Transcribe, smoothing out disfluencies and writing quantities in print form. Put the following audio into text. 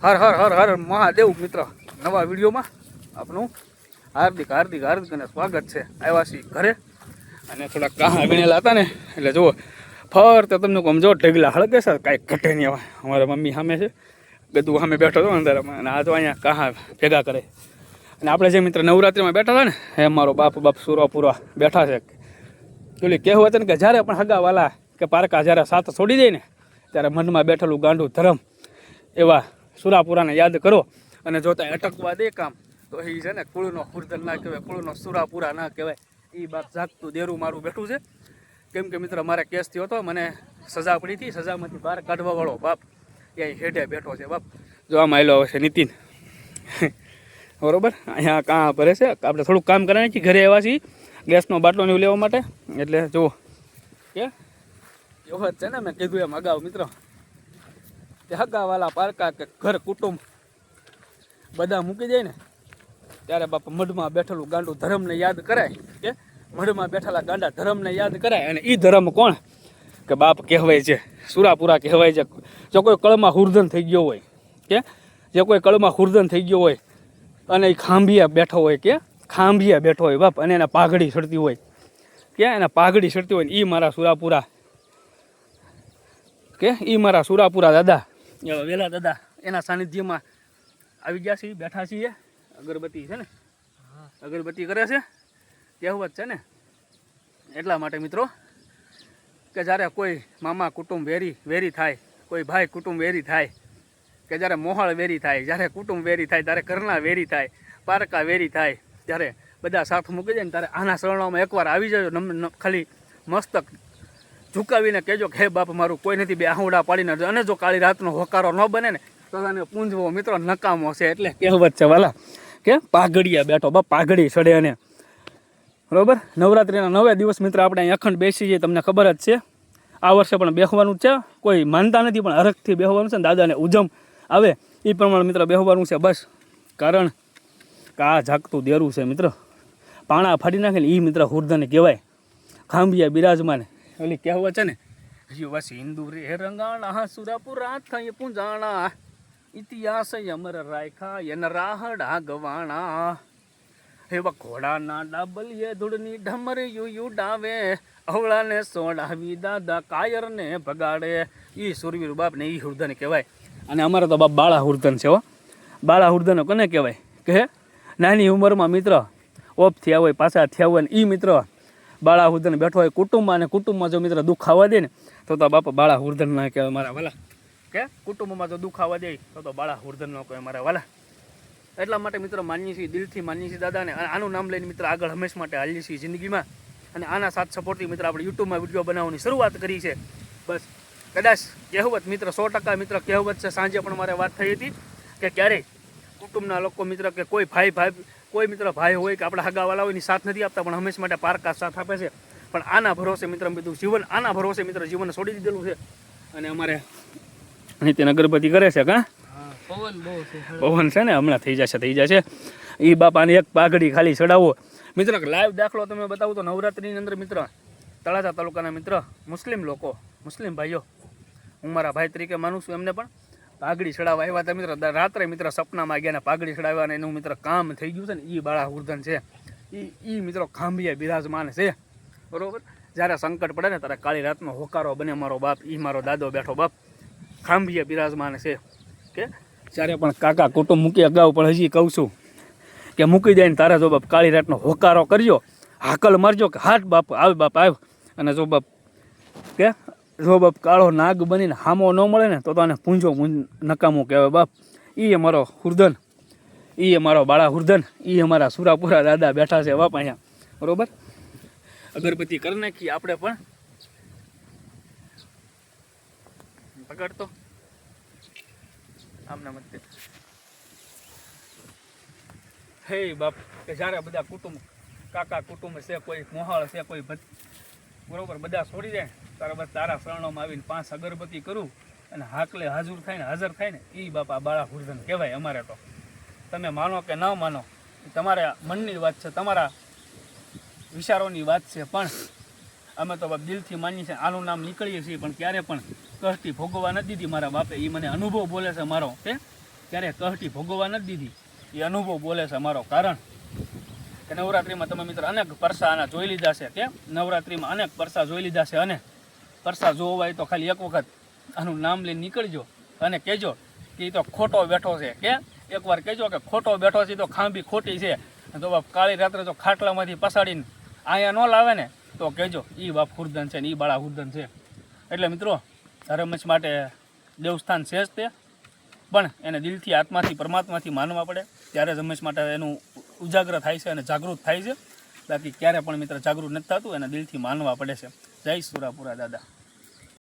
હર હર હર હર મહાદેવ મિત્ર નવા વિડીયોમાં આપનું હાર્દિક હાર્દિક હાર્દિક અને સ્વાગત છે. આવ્યા છીએ ઘરે અને થોડા કાહા વીણેલા હતા ને એટલે જુઓ ફરતે તમને કમજો ઢગલા હળગે છે કાંઈ ઘટે નહીં. હવે અમારા મમ્મી સામે છે, ગદુ સામે બેઠો હતો અંધારામાં અને આ તો અહીંયા કાહા ભેગા કરે. અને આપણે જે મિત્ર નવરાત્રિમાં બેઠા હતા ને એ મારો બાપ સુરાપુરા બેઠા છે. પેલી કહેવું હતું ને કે જ્યારે પણ હગાવાલા કે પારકા જ્યારે સાથ છોડી દે ને ત્યારે મનમાં બેઠેલું ગાંડું ધરમ એવા સુરાપુરાને યાદ કરો અને જો ત્યાં અટકવા દે કામ તો એ છે ને કુળનો હુરદન ના કહેવાય, કુળનો સુરાપુરા ના કહેવાય. એ બાપ જાગતું દેરું મારું બેઠું છે. કેમ કે મિત્ર મારે કેસ થયો હતો, મને સજા પડી હતી, સજામાંથી બહાર કાઢવા વાળો બાપ એ હેઠે બેઠો છે. બાપ જો આમાં આવેલો છે નીતિન બરોબર, અહીંયા કાં ભરે છે. આપણે થોડુંક કામ કરાવીએ છીએ, ઘરે આવ્યા છીએ ગેસનો બાટલો ને લેવા માટે. એટલે જુઓ કે એવો જ છે ને, મેં કીધું એમ અગાઉ મિત્રો કે હગાવાલા પારકા કે ઘર કુટુંબ બધા મૂકી જાય ને ત્યારે બાપ મઢમાં બેઠેલું ગાંડું ધર્મને યાદ કરાય. કે મઢમાં બેઠેલા ગાંડા ધર્મને યાદ કરાય. અને એ ધર્મ કોણ કે બાપ કહેવાય છે, સુરાપુરા કહેવાય છે. જો કોઈ કળમાં હુરધન થઈ ગયો હોય કે જે કોઈ કળમાં હુરધન થઈ ગયો હોય અને એ ખાંભિયા બેઠો હોય કે ખાંભિયા બેઠો હોય બાપ, અને એને પાઘડી ચડતી હોય કે એને પાઘડી ચડતી હોય ને એ મારા સુરાપુરા કે એ મારા સુરાપુરા દાદા એવા વેલા દાદા એના સાનિધ્યમાં આવી ગયા છીએ, બેઠા છીએ. અગરબત્તી છે ને, અગરબત્તી કરે છે, કહેવત છે ને. એટલા માટે મિત્રો કે જ્યારે કોઈ મામા કુટુંબ વેરી થાય, કોઈ ભાઈ કુટુંબ વેરી થાય, કે જ્યારે મોહળ વેરી થાય, જ્યારે કુટુંબ વેરી થાય, ત્યારે ઘરના વેરી થાય, પારકા વેરી થાય, ત્યારે બધા સાથ મૂકી જાય ને ત્યારે આના શરણોમાં એકવાર આવી જાય. ખાલી મસ્તક ઝુકાવીને કહેજો કે હે બાપ મારું કોઈ નથી, બે આહુડા પાડીને. અને જો કાળી રાતનો હોકારો ન બને ને તો તને પૂંજવો મિત્રો નકામો છે. એટલે કહેવત છે વાલા કે પાઘડિયા બેઠો બાપ, પાઘડી ચડે. અને બરોબર નવરાત્રિના 9 દિવસ મિત્ર આપણે અહીં અખંડ બેસી જઈએ, તમને ખબર જ છે. આ વર્ષે પણ બેસવાનું જ છે, કોઈ માનતા નથી પણ હરખથી બેસવાનું છે ને. દાદાને ઉજમ આવે એ પ્રમાણે મિત્ર બેસવાનું છે બસ. કારણ કે આ જાગતું દેરું છે મિત્ર, પાણા ફાડી નાખે ને એ મિત્ર હુરધન કહેવાય. ખાંભિયા બિરાજમાન ઓલી કહેવત છે ને, યુવા સિંદુ રે રંગાણા સુરાપુરા થઈ પૂંજાણા ઇતિહાસ અમર રાયખા એન રાહડા ગવાણા. હેવા ઘોડાના ડાબલીએ ધૂળની ઢમર યુ ડાવે અવળાને સોડાવી દાદા કાયરને ભગાડે. એ સુરવીર બાપ ને એ હુરધન કહેવાય. અને અમારે તો બાપ બાળા હુરધન છે હો. બાળા હુરધન કોને કહેવાય કે નાની ઉંમરમાં મિત્ર ઓફ થયા હોય, પાછા થયા હોય ને એ મિત્ર બાળા હુરધન બેઠો હોય કુટુંબમાં. અને કુટુંબમાં જો મિત્ર દુઃખ આવવા દે ને તો બાપા બાળા હુરધન ના કહેવાય મારા વાલા. કે કુટુંબમાં જો દુઃખ આવવા દે તો બાળા હુરધન ન કહેવાય મારા વાલા. એટલા માટે મિત્રો માનીએ છીએ, દિલથી માનીએ છીએ દાદાને. અને આનું નામ લઈને મિત્ર આગળ હંમેશા માટે હાલીએ છીએ જિંદગીમાં. અને આના સાથ સપોર્ટથી મિત્ર આપણે યુટ્યુબમાં વિડીયો બનાવવાની શરૂઆત કરી છે. બસ કદાચ કહેવત મિત્ર 100% મિત્ર કહેવત છે. સાંજે પણ મારે વાત થઈ હતી કે ક્યારેય કુટુંબના લોકો મિત્ર કે કોઈ ભાઈ કોઈ મિત્ર ભાઈ હોય કે આપણા હગાવાલા હોય એની સાથ નથી આપતા, પણ હંમેશા માટે પારકા સાથ આપે છે. પણ આના ભરોસે મિત્ર બધું જીવન, આના ભરોસે મિત્ર જીવન છોડી દીધેલું છે. અને અમારે નીતિન અગરબત્તી કરે છે કા પવન છે ને, હમણાં થઈ જશે. એ બાપાને એક પાઘડી ખાલી ચડાવો મિત્ર. લાઈવ દાખલો તમે બતાવું તો નવરાત્રિની અંદર મિત્ર તળાજા તાલુકાના મિત્ર મુસ્લિમ લોકો, મુસ્લિમ ભાઈઓ, હું મારા ભાઈ તરીકે માનું છું, એમને પણ પાઘડી ચડાવવા આવ્યા હતા મિત્ર. રાત્રે મિત્ર સપનામાં ગયા ને પાઘડી ચડાવ્યા અને એનું મિત્ર કામ થઈ ગયું છે ને. એ બાળા હુરધન છે, એ મિત્રો ખાંભિયા બિરાજમાન છે બરોબર. જ્યારે સંકટ પડે ને ત્યારે કાળી રાતનો હોકારો બને મારો બાપ, એ મારો દાદો બેઠો બાપ ખાંભિયા બિરાજમાન છે. કે જ્યારે પણ કાકા કુટુંબ મૂકી અગાઉ પણ હજી કહું છું કે મૂકી જાય ને તારે જો બાપ કાળી રાતનો હોકારો કરજો, હાકલ મારજો કે હાટ બાપ આવ બાપ આવ. અને જો બાપ કે જો બાપ કાળો નાગ બનીને હામો ન મળે ને તો આને પૂંજો નકામું કહેવાય બાપ. એ અમારો હુરધન, એ અમારો બાળા હુરધન, એ અમારા સુરાપુરા દાદા બેઠા છે બાપ અહીંયા બરોબર. અગરબત્તી કરી નાખી આપણે પણ પકડતો આમના મતે. હે બાપ કે જ્યારે બધા કુટુંબ કાકા કુટુંબ છે, કોઈ મોહાળ છે, કોઈ બરોબર બધા છોડી જાય ત્યારે બસ તારા શરણોમાં આવીને 5 અગરબત્તી કરું અને હાકલે હાજર થાય ને એ બાપા બાળા હુરધન કહેવાય અમારે. તો તમે માનો કે ન માનો તમારા મનની વાત છે, તમારા વિચારોની વાત છે, પણ અમે તો બાપ દિલથી માનીએ છીએ. આનું નામ નીકળીએ છીએ પણ ક્યારે પણ કષ્ટી ભોગવવા નથી દીધી મારા બાપે. એ મને અનુભવ બોલે છે મારો કે ક્યારેય કહટી ભોગવવા નથી દીધી. એ અનુભવ બોલે છે અમારો. કારણ કે નવરાત્રિમાં તમે મિત્રો અનેક પરસા આના જોઈ લીધા છે. કે નવરાત્રિમાં અનેક પરસા જોઈ લીધા છે. અને પરસા જોવા હોય તો ખાલી એક વખત આનું નામ લઈને નીકળજો અને કહેજો કે એ તો ખોટો બેઠો છે. કે એકવાર કહેજો કે ખોટો બેઠો છે તો ખાંભી ખોટી છે. તો બાપ કાળી રાત્રે તો ખાટલામાંથી પસાડીને અહીંયા ન લાવે ને તો કહેજો એ બાપ હુરદન છે ને એ બાળા હુરદન છે. એટલે મિત્રો ધર્મચ માટે દેવસ્થાન છે જ તે, પણ એને દિલથી આત્માથી પરમાત્માથી માનવા પડે ત્યારે હંમેશ માટે એનું ઉજાગર થાય છે અને જાગૃત થાય છે. બાકી ક્યારે પણ મિત્ર જાગૃત નથી થતું, એને દિલથી માનવા પડે છે. જય સુરાપુરા દાદા.